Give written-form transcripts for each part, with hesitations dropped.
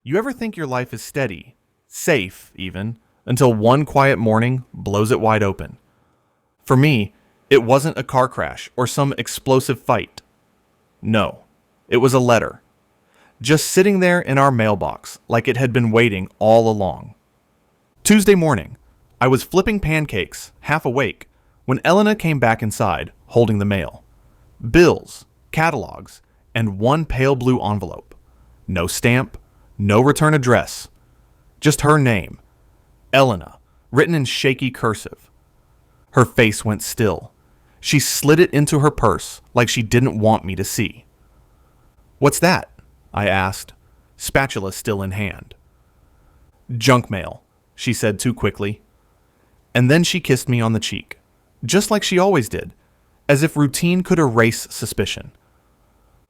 You ever think your life is steady, safe even, until one quiet morning blows it wide open? For me, it wasn't a car crash or some explosive fight. No, it was a letter, just sitting there in our mailbox like it had been waiting all along. Tuesday morning, I was flipping pancakes, half awake, when Elena came back inside, holding the mail. Bills, catalogs, and one pale blue envelope. No stamp, no return address. Just her name, Elena, written in shaky cursive. Her face went still. She slid it into her purse like she didn't want me to see. "What's that?" I asked, spatula still in hand. "Junk mail," she said too quickly. And then she kissed me on the cheek, just like she always did, as if routine could erase suspicion.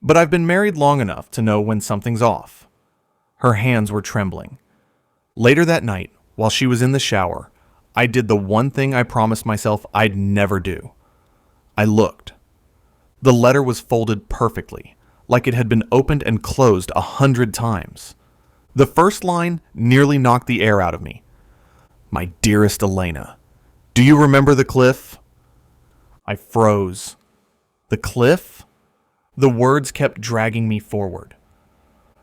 But I've been married long enough to know when something's off. Her hands were trembling. Later that night, while she was in the shower, I did the one thing I promised myself I'd never do. I looked. The letter was folded perfectly, like it had been opened and closed 100 times. The first line nearly knocked the air out of me. "My dearest Elena, do you remember the cliff?" I froze. The cliff? The words kept dragging me forward.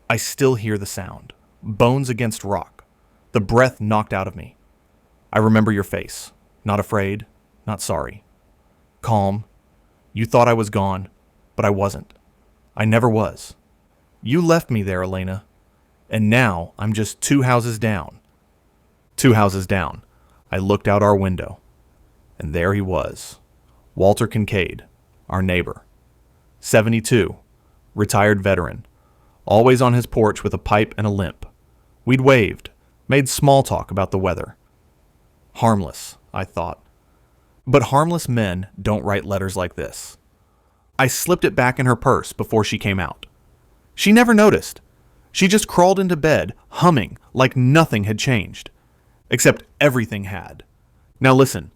I still hear the sound. Bones against rock. The breath knocked out of me. I remember your face. Not afraid, not sorry. Calm. You thought I was gone, but I wasn't. I never was. You left me there, Elena. And now I'm just 2 houses down. 2 houses down. I looked out our window. And there he was. Walter Kincaid, our neighbor. 72, retired veteran. Always on his porch with a pipe and a limp. We'd waved, made small talk about the weather. Harmless, I thought. But harmless men don't write letters like this. I slipped it back in her purse before she came out. She never noticed. She just crawled into bed, humming like nothing had changed. Except everything had. Now listen,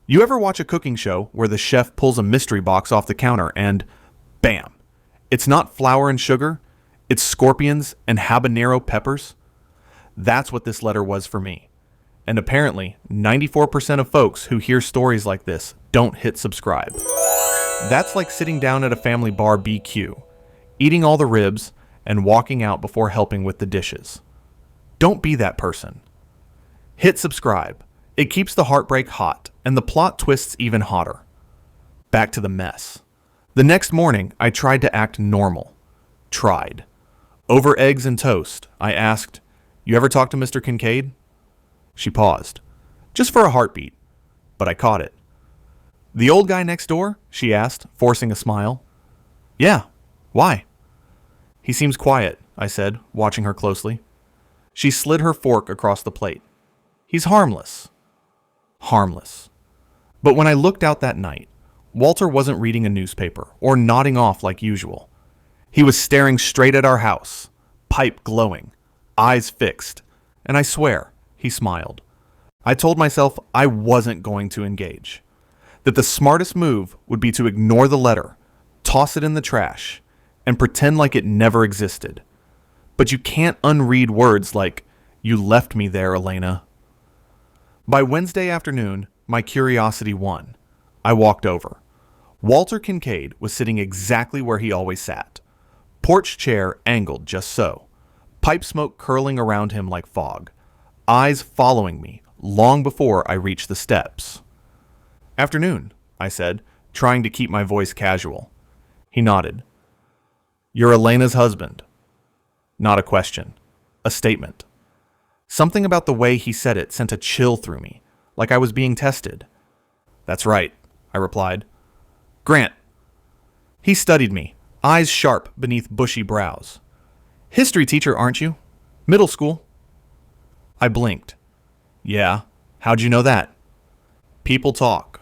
you ever watch a cooking show where the chef pulls a mystery box off the counter and, bam, it's not flour and sugar, it's scorpions and habanero peppers? That's what this letter was for me. And apparently, 94% of folks who hear stories like this don't hit subscribe. That's like sitting down at a family bar BQ, eating all the ribs, and walking out before helping with the dishes. Don't be that person. Hit subscribe. It keeps the heartbreak hot, and the plot twists even hotter. Back to the mess. The next morning, I tried to act normal. Tried. Over eggs and toast, I asked, "You ever talk to Mr. Kincaid?" She paused, just for a heartbeat, but I caught it. "The old guy next door?" she asked, forcing a smile. "Yeah. Why?" "He seems quiet," I said, watching her closely. She slid her fork across the plate. "He's harmless." Harmless. But when I looked out that night, Walter wasn't reading a newspaper or nodding off like usual. He was staring straight at our house, pipe glowing, eyes fixed, and I swear, he smiled. I told myself I wasn't going to engage, that the smartest move would be to ignore the letter, toss it in the trash, and pretend like it never existed. But you can't unread words like, "You left me there, Elena." By Wednesday afternoon, my curiosity won. I walked over. Walter Kincaid was sitting exactly where he always sat. Porch chair angled just so. Pipe smoke curling around him like fog. Eyes following me long before I reached the steps. "Afternoon," I said, trying to keep my voice casual. He nodded. "You're Elena's husband." Not a question. A statement. Something about the way he said it sent a chill through me, like I was being tested. "That's right," I replied. "Grant." He studied me, eyes sharp beneath bushy brows. "History teacher, aren't you? Middle school." I blinked. "Yeah, how'd you know that?" "People talk.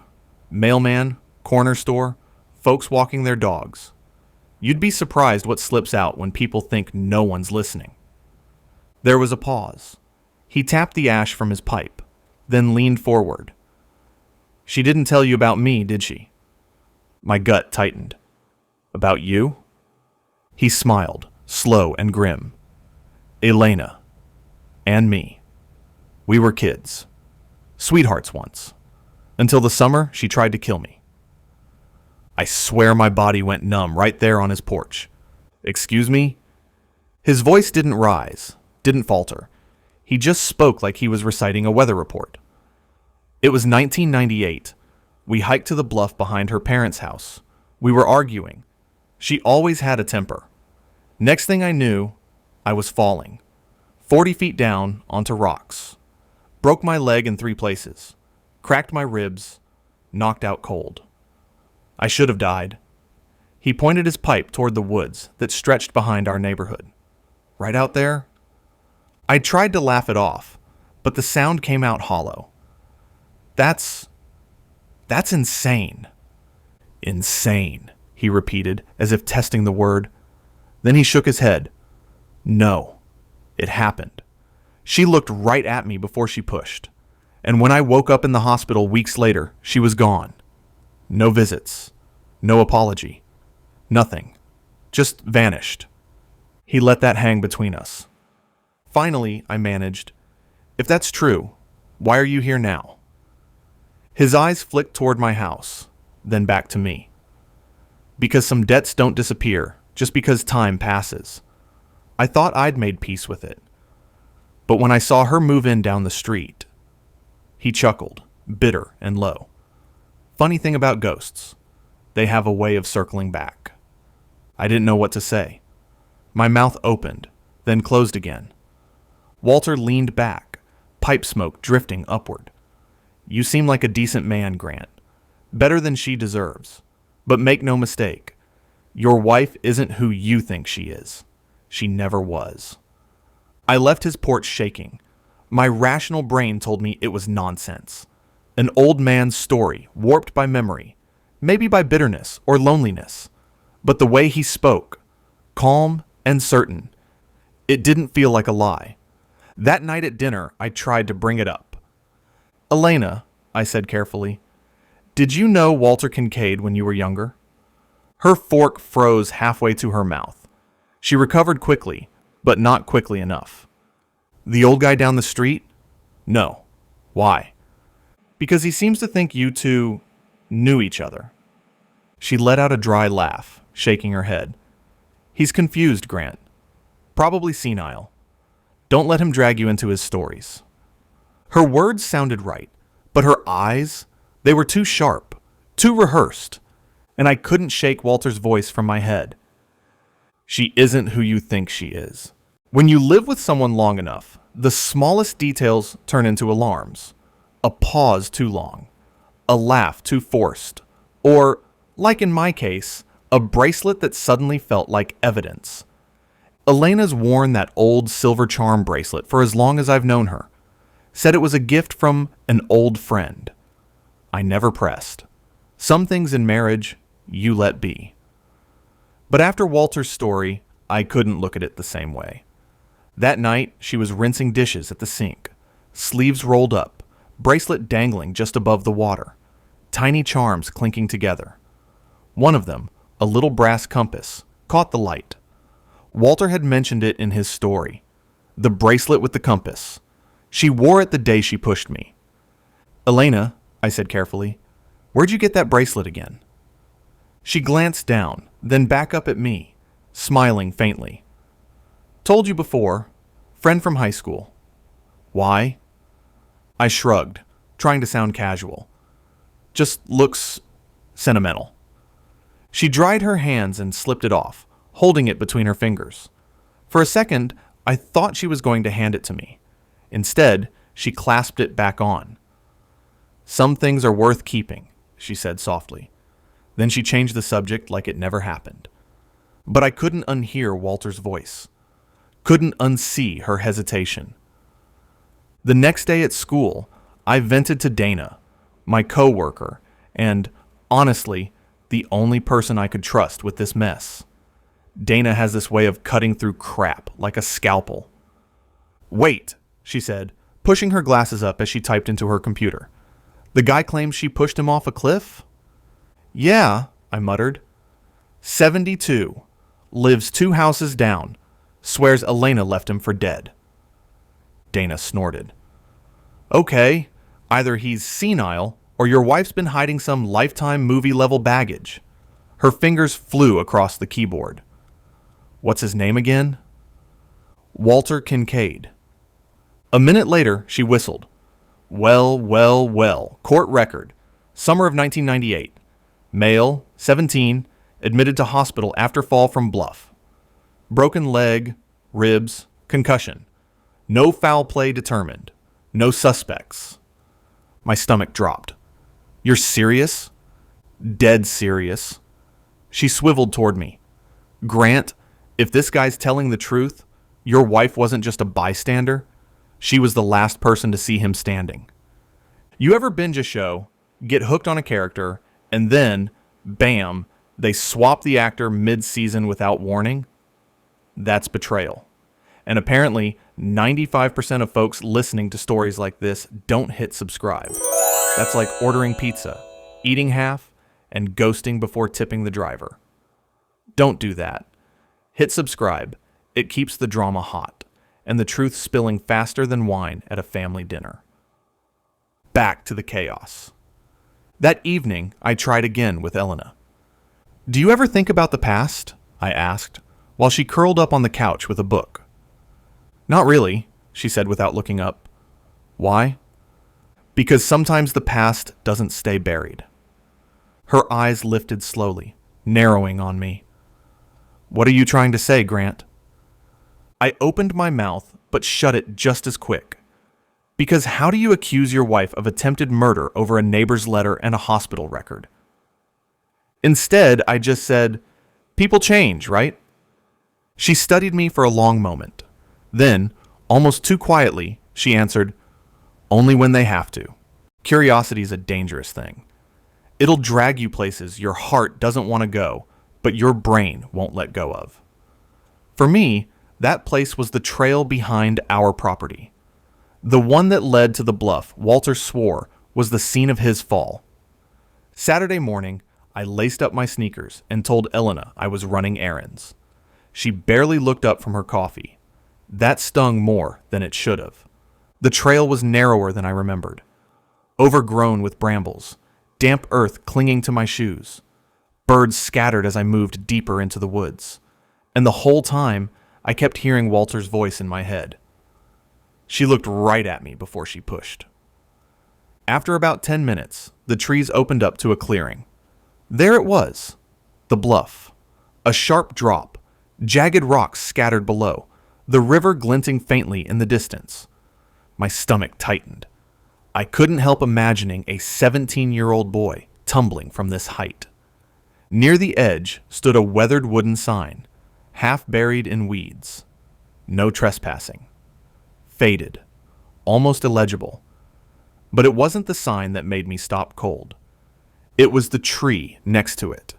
Mailman, corner store, folks walking their dogs. You'd be surprised what slips out when people think no one's listening." There was a pause. He tapped the ash from his pipe, then leaned forward. "She didn't tell you about me, did she?" My gut tightened. "About you?" He smiled, slow and grim. Elena and me. We were kids. Sweethearts once. Until the summer she tried to kill me. I swear my body went numb right there on his porch. Excuse me? His voice didn't rise, didn't falter. He just spoke like he was reciting a weather report. It was 1998. We hiked to the bluff behind her parents' house. We were arguing. She always had a temper. Next thing I knew, I was falling. 40 feet down onto rocks. Broke my leg in 3 places. Cracked my ribs. Knocked out cold. I should have died. He pointed his pipe toward the woods that stretched behind our neighborhood. Right out there? I tried to laugh it off, but the sound came out hollow. That's insane. Insane, he repeated, as if testing the word. Then he shook his head. No, it happened. She looked right at me before she pushed. And when I woke up in the hospital weeks later, she was gone. No visits. No apology. Nothing. Just vanished. He let that hang between us. Finally, I managed, "If that's true, why are you here now?" His eyes flicked toward my house, then back to me. Because some debts don't disappear just because time passes. I thought I'd made peace with it. But when I saw her move in down the street, he chuckled, bitter and low. Funny thing about ghosts, they have a way of circling back. I didn't know what to say. My mouth opened, then closed again. Walter leaned back, pipe smoke drifting upward. "You seem like a decent man, Grant. Better than she deserves. But make no mistake, your wife isn't who you think she is. She never was." I left his porch shaking. My rational brain told me it was nonsense. An old man's story, warped by memory, maybe by bitterness or loneliness. But the way he spoke, calm and certain, it didn't feel like a lie. That night at dinner, I tried to bring it up. "Elena," I said carefully, "did you know Walter Kincaid when you were younger?" Her fork froze halfway to her mouth. She recovered quickly, but not quickly enough. "The old guy down the street?" "No." "Why?" "Because he seems to think you two knew each other." She let out a dry laugh, shaking her head. "He's confused, Grant. Probably senile. Don't let him drag you into his stories." Her words sounded right, but her eyes, they were too sharp, too rehearsed, and I couldn't shake Walter's voice from my head. "She isn't who you think she is." When you live with someone long enough, the smallest details turn into alarms. A pause too long, a laugh too forced, or, like in my case, a bracelet that suddenly felt like evidence. Elena's worn that old silver charm bracelet for as long as I've known her. Said it was a gift from an old friend. I never pressed. Some things in marriage, you let be. But after Walter's story, I couldn't look at it the same way. That night, she was rinsing dishes at the sink, sleeves rolled up, bracelet dangling just above the water, tiny charms clinking together. One of them, a little brass compass, caught the light. Walter had mentioned it in his story. The bracelet with the compass. She wore it the day she pushed me. "Elena," I said carefully, "where'd you get that bracelet again?" She glanced down, then back up at me, smiling faintly. "Told you before. Friend from high school." "Why?" I shrugged, trying to sound casual. "Just looks sentimental." She dried her hands and slipped it off, holding it between her fingers. For a second, I thought she was going to hand it to me. Instead, she clasped it back on. "Some things are worth keeping," she said softly. Then she changed the subject like it never happened. But I couldn't unhear Walter's voice. Couldn't unsee her hesitation. The next day at school, I vented to Dana, my co-worker, and, honestly, the only person I could trust with this mess. Dana has this way of cutting through crap like a scalpel. "Wait," she said, pushing her glasses up as she typed into her computer. "The guy claims she pushed him off a cliff?" "Yeah," I muttered. 72. Lives 2 houses down. Swears Elena left him for dead. Dana snorted. Okay, either he's senile or your wife's been hiding some Lifetime movie-level baggage. Her fingers flew across the keyboard. What's his name again? Walter Kincaid. A minute later, she whistled. Well. Court record. Summer of 1998. Male, 17, admitted to hospital after fall from bluff. Broken leg, ribs, concussion. No foul play determined. No suspects. My stomach dropped. You're serious? Dead serious. She swiveled toward me. Grant, if this guy's telling the truth, your wife wasn't just a bystander. She was the last person to see him standing. You ever binge a show, get hooked on a character, and then, bam, they swap the actor mid-season without warning? That's Betrayal. And apparently, 95% of folks listening to stories like this don't hit subscribe. That's like ordering pizza, eating half, and ghosting before tipping the driver. Don't do that. Hit subscribe. It keeps the drama hot, and the truth spilling faster than wine at a family dinner. Back to the chaos. That evening, I tried again with Elena. Do you ever think about the past? I asked, while she curled up on the couch with a book. Not really, she said without looking up. Why? Because sometimes the past doesn't stay buried. Her eyes lifted slowly, narrowing on me. What are you trying to say, Grant? I opened my mouth, but shut it just as quick. Because how do you accuse your wife of attempted murder over a neighbor's letter and a hospital record? Instead, I just said, people change, right? She studied me for a long moment. Then, almost too quietly, she answered, only when they have to. Curiosity is a dangerous thing. It'll drag you places your heart doesn't want to go, but your brain won't let go of. For me, that place was the trail behind our property. The one that led to the bluff Walter swore was the scene of his fall. Saturday morning, I laced up my sneakers and told Elena I was running errands. She barely looked up from her coffee. That stung more than it should have. The trail was narrower than I remembered. Overgrown with brambles, damp earth clinging to my shoes. Birds scattered as I moved deeper into the woods. And the whole time, I kept hearing Walter's voice in my head. She looked right at me before she pushed. After about 10 minutes, the trees opened up to a clearing. There it was, the bluff. A sharp drop, jagged rocks scattered below, the river glinting faintly in the distance. My stomach tightened. I couldn't help imagining a 17-year-old boy tumbling from this height. Near the edge stood a weathered wooden sign, half buried in weeds. No trespassing. Faded, almost illegible. But it wasn't the sign that made me stop cold. It was the tree next to it.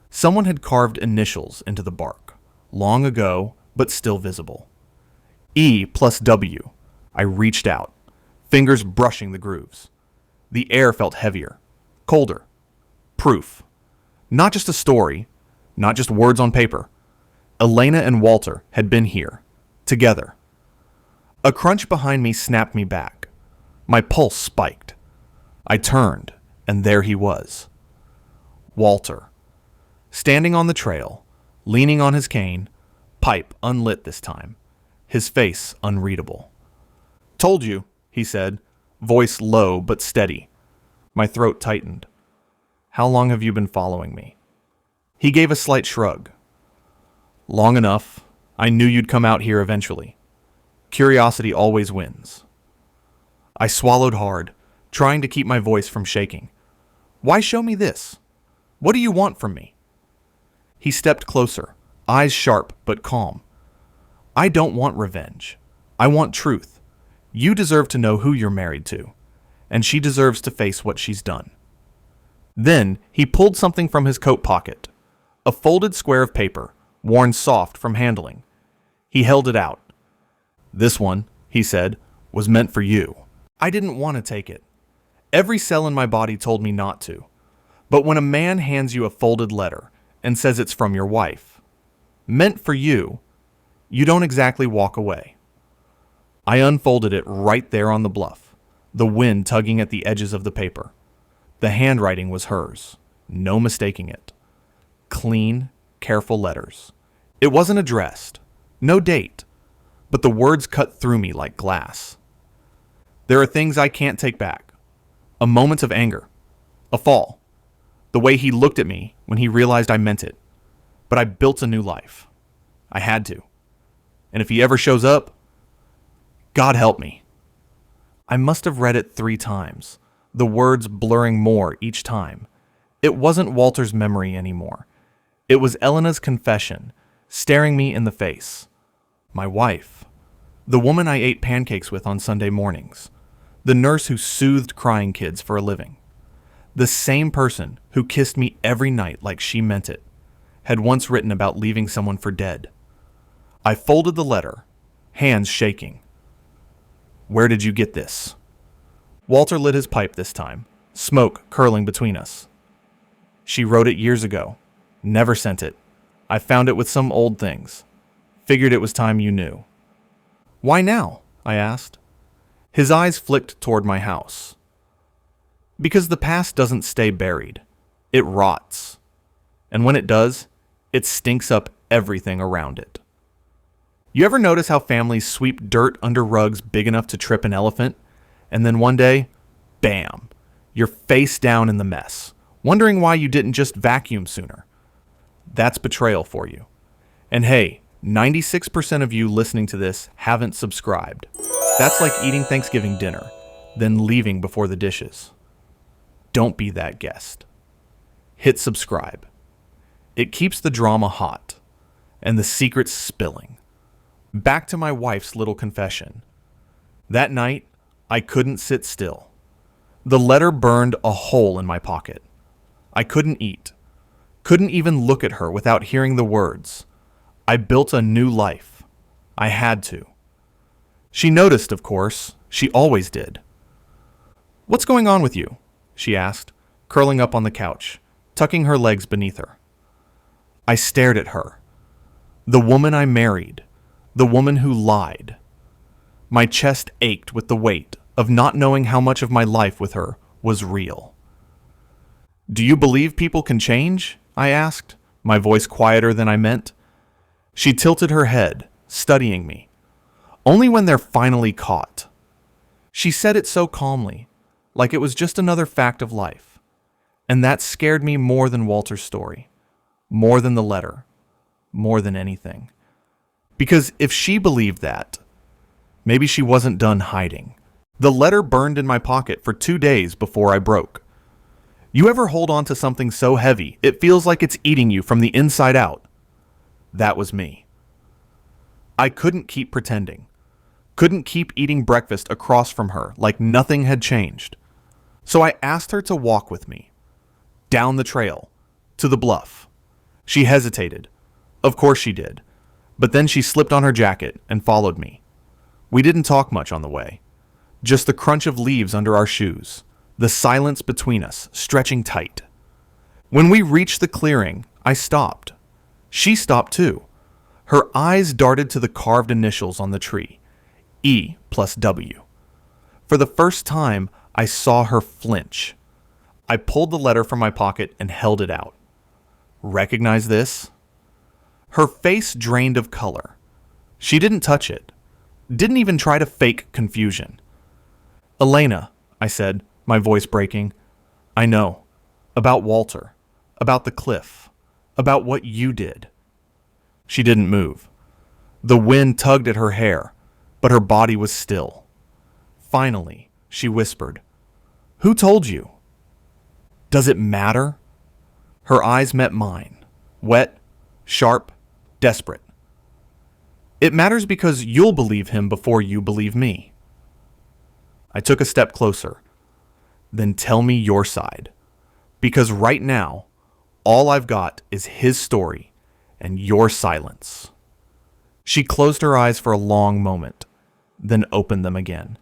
Someone had carved initials into the bark, long ago, but still visible. E+W. I reached out, fingers brushing the grooves. The air felt heavier, colder. Proof. Not just a story, not just words on paper. Elena and Walter had been here, together. A crunch behind me snapped me back. My pulse spiked. I turned, and there he was. Walter. Standing on the trail, leaning on his cane, pipe unlit this time, his face unreadable. Told you, he said, voice low but steady. My throat tightened. How long have you been following me? He gave a slight shrug. Long enough. I knew you'd come out here eventually. Curiosity always wins. I swallowed hard, trying to keep my voice from shaking. Why show me this? What do you want from me? He stepped closer, eyes sharp but calm. I don't want revenge. I want truth. You deserve to know who you're married to, and she deserves to face what she's done. Then he pulled something from his coat pocket, a folded square of paper, worn soft from handling. He held it out. This one, he said, was meant for you. I didn't want to take it. Every cell in my body told me not to. But when a man hands you a folded letter and says it's from your wife, meant for you, You don't exactly walk away. I unfolded it right there on the bluff, the wind tugging at the edges of the paper. The handwriting was hers, no mistaking it. Clean, careful letters. It wasn't addressed, no date, but the words cut through me like glass. There are things I can't take back. A moment of anger, a fall, the way he looked at me when he realized I meant it. But I built a new life. I had to. And if he ever shows up, God help me. I must have read it 3 times, the words blurring more each time. It wasn't Walter's memory anymore. It was Elena's confession, staring me in the face. My wife. The woman I ate pancakes with on Sunday mornings. The nurse who soothed crying kids for a living. The same person who kissed me every night like she meant it, had once written about leaving someone for dead. I folded the letter, hands shaking. Where did you get this? Walter lit his pipe this time, smoke curling between us. She wrote it years ago. Never sent it. I found it with some old things. Figured it was time you knew. Why now? I asked. His eyes flicked toward my house. Because the past doesn't stay buried. It rots. And when it does, it stinks up everything around it. You ever notice how families sweep dirt under rugs big enough to trip an elephant, and then one day, bam, you're face down in the mess, wondering why you didn't just vacuum sooner? That's betrayal for you. And hey, 96% of you listening to this haven't subscribed. That's like eating Thanksgiving dinner, then leaving before the dishes. Don't be that guest. Hit subscribe. It keeps the drama hot, and the secrets spilling. Back to my wife's little confession. That night, I couldn't sit still. The letter burned a hole in my pocket. I couldn't eat. Couldn't even look at her without hearing the words. I built a new life. I had to. She noticed, of course. She always did. What's going on with you? She asked, curling up on the couch, tucking her legs beneath her. I stared at her. The woman I married. The woman who lied. My chest ached with the weight of not knowing how much of my life with her was real. Do you believe people can change? I asked, my voice quieter than I meant. She tilted her head, studying me. Only when they're finally caught. She said it so calmly, like it was just another fact of life. And that scared me more than Walter's story, more than the letter, more than anything. Because if she believed that, maybe she wasn't done hiding. The letter burned in my pocket for 2 days before I broke. You ever hold on to something so heavy it feels like it's eating you from the inside out? That was me. I couldn't keep pretending. Couldn't keep eating breakfast across from her like nothing had changed. So I asked her to walk with me. Down the trail. To the bluff. She hesitated. Of course she did. But then she slipped on her jacket and followed me. We didn't talk much on the way. Just the crunch of leaves under our shoes. The silence between us, stretching tight. When we reached the clearing, I stopped. She stopped too. Her eyes darted to the carved initials on the tree. E+W. For the first time, I saw her flinch. I pulled the letter from my pocket and held it out. Recognize this? Her face drained of color. She didn't touch it. Didn't even try to fake confusion. Elena, I said, my voice breaking. I know. About Walter. About the cliff. About what you did. She didn't move. The wind tugged at her hair, but her body was still. Finally, she whispered, Who told you? Does it matter? Her eyes met mine, wet, sharp, desperate. It matters because you'll believe him before you believe me. I took a step closer. Then tell me your side. Because right now, all I've got is his story and your silence. She closed her eyes for a long moment, then opened them again.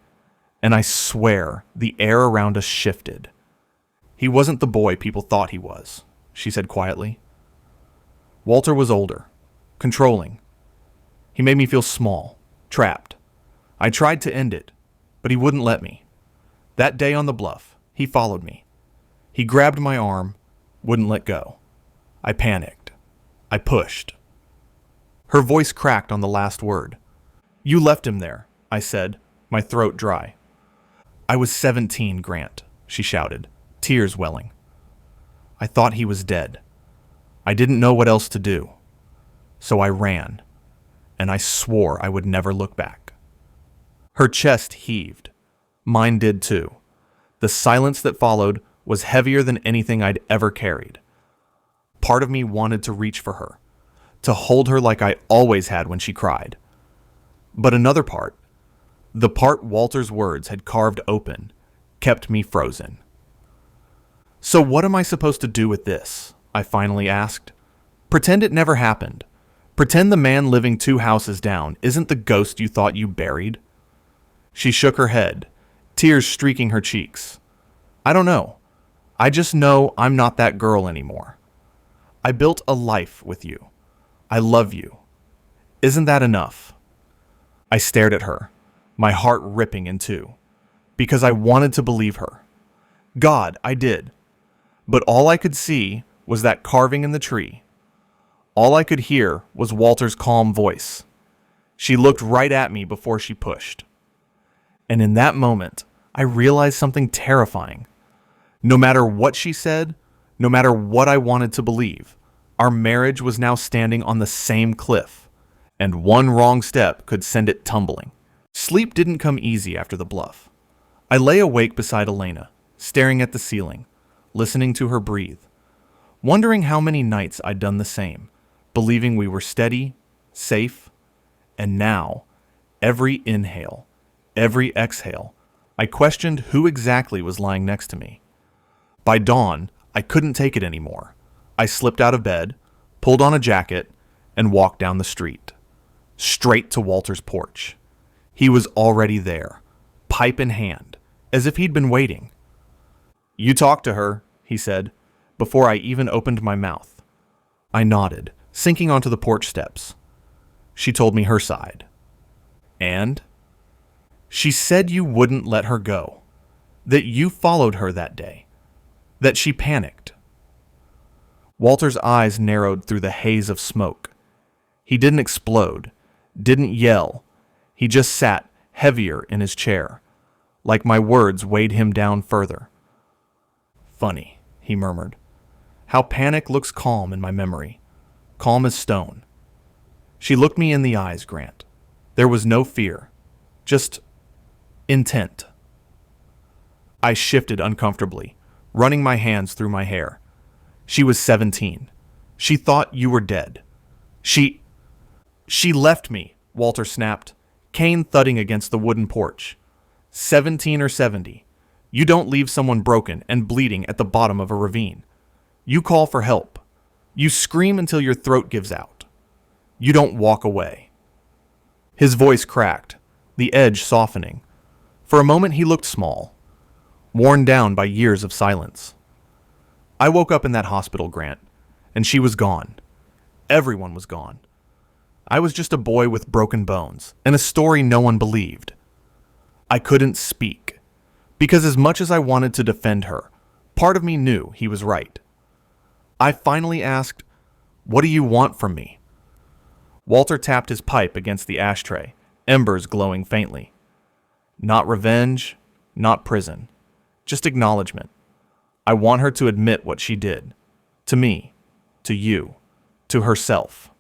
And I swear the air around us shifted. He wasn't the boy people thought he was, she said quietly. Walter was older, controlling. He made me feel small, trapped. I tried to end it, but he wouldn't let me. That day on the bluff, he followed me. He grabbed my arm, wouldn't let go. I panicked. I pushed. Her voice cracked on the last word. "You left him there," I said, my throat dry. "I was 17, Grant," she shouted, tears welling. I thought he was dead. I didn't know what else to do. So I ran, and I swore I would never look back. Her chest heaved. Mine did too. The silence that followed was heavier than anything I'd ever carried. Part of me wanted to reach for her, to hold her like I always had when she cried. But another part, the part Walter's words had carved open, kept me frozen. "So what am I supposed to do with this?" I finally asked. "Pretend it never happened. Pretend the man living 2 houses down isn't the ghost you thought you buried?" She shook her head, tears streaking her cheeks. "I don't know. I just know I'm not that girl anymore. I built a life with you. I love you. Isn't that enough?" I stared at her, my heart ripping in two, because I wanted to believe her. God, I did. But all I could see was that carving in the tree. All I could hear was Walter's calm voice. She looked right at me before she pushed. And in that moment, I realized something terrifying. No matter what she said, no matter what I wanted to believe, our marriage was now standing on the same cliff, and one wrong step could send it tumbling. Sleep didn't come easy after the bluff. I lay awake beside Elena, staring at the ceiling, listening to her breathe, wondering how many nights I'd done the same, believing we were steady, safe, and now, every inhale, every exhale, I questioned who exactly was lying next to me. By dawn, I couldn't take it anymore. I slipped out of bed, pulled on a jacket, and walked down the street, straight to Walter's porch. He was already there, pipe in hand, as if he'd been waiting. "You talked to her," he said, before I even opened my mouth. I nodded, sinking onto the porch steps. She told me her side. "And?" "She said you wouldn't let her go, that you followed her that day, that she panicked." Walter's eyes narrowed through the haze of smoke. He didn't explode, didn't yell. He just sat heavier in his chair, like my words weighed him down further. "Funny," he murmured. "How panic looks calm in my memory, calm as stone." She looked me in the eyes, Grant. There was no fear, just intent. I shifted uncomfortably, running my hands through my hair. "She was 17. She thought you were dead. She left me," Walter snapped, cane thudding against the wooden porch. 17 or 70. You don't leave someone broken and bleeding at the bottom of a ravine. You call for help. You scream until your throat gives out. You don't walk away. His voice cracked, the edge softening. For a moment he looked small, worn down by years of silence. I woke up in that hospital, Grant, and she was gone. Everyone was gone. I was just a boy with broken bones, and a story no one believed. I couldn't speak, because as much as I wanted to defend her, part of me knew he was right. I finally asked, "What do you want from me?" Walter tapped his pipe against the ashtray, embers glowing faintly. "Not revenge, not prison, just acknowledgement. I want her to admit what she did. To me, to you, to herself."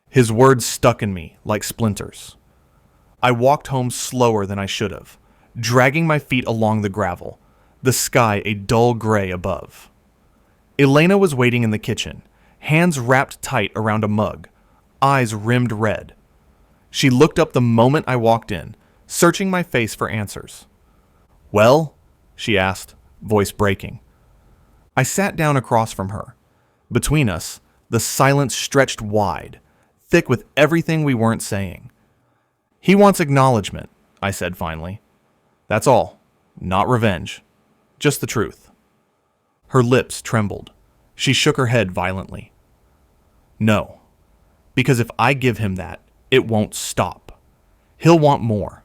His words stuck in me like splinters. I walked home slower than I should have, dragging my feet along the gravel, the sky a dull gray above. Elena was waiting in the kitchen, hands wrapped tight around a mug, eyes rimmed red. She looked up the moment I walked in, searching my face for answers. "Well?" she asked, voice breaking. I sat down across from her. Between us, the silence stretched wide, thick with everything we weren't saying. "He wants acknowledgement," I said finally. "That's all. Not revenge. Just the truth." Her lips trembled. She shook her head violently. "No. Because if I give him that, it won't stop. He'll want more.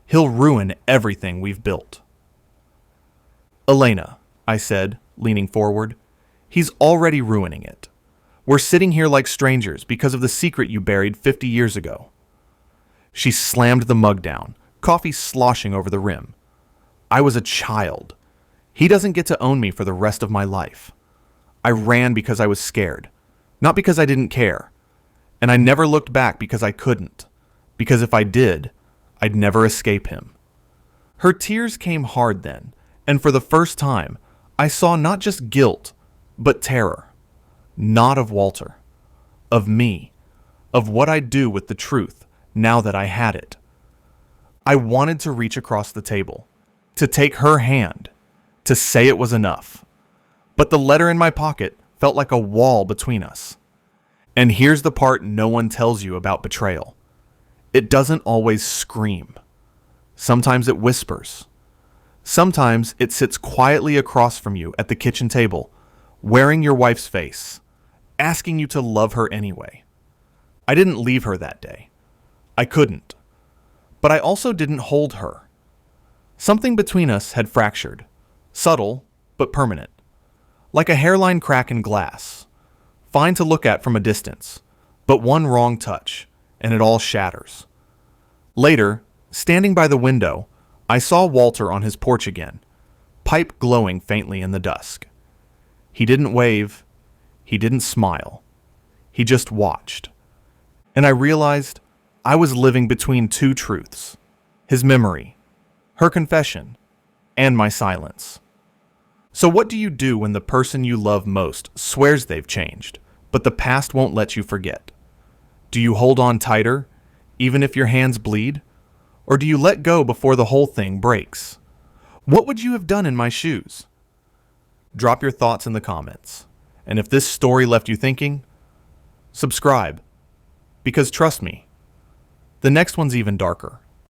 He'll ruin everything we've built. Elena, I said, leaning forward, he's already ruining it. We're sitting here like strangers because of the secret you buried 50 years ago. She slammed the mug down, coffee sloshing over the rim. I was a child. He doesn't get to own me for the rest of my life. I ran because I was scared, not because I didn't care. And I never looked back because I couldn't, because if I did, I'd never escape him. Her tears came hard then, and for the first time, I saw not just guilt, but terror. Not of Walter, of me, of what I'd do with the truth now that I had it. I wanted to reach across the table, to take her hand, to say it was enough. But the letter in my pocket felt like a wall between us. And here's the part no one tells you about betrayal. It doesn't always scream. Sometimes it whispers. Sometimes it sits quietly across from you at the kitchen table, wearing your wife's face, asking you to love her anyway. I didn't leave her that day. I couldn't. But I also didn't hold her. Something between us had fractured, subtle but permanent, like a hairline crack in glass, fine to look at from a distance, but one wrong touch, and it all shatters. Later, standing by the window, I saw Walter on his porch again, pipe glowing faintly in the dusk. He didn't wave. He didn't smile. He just watched. And I realized I was living between two truths: his memory, her confession, and my silence. So what do you do when the person you love most swears they've changed, but the past won't let you forget? Do you hold on tighter, even if your hands bleed? Or do you let go before the whole thing breaks? What would you have done in my shoes? Drop your thoughts in the comments. And if this story left you thinking, subscribe. Because trust me, the next one's even darker.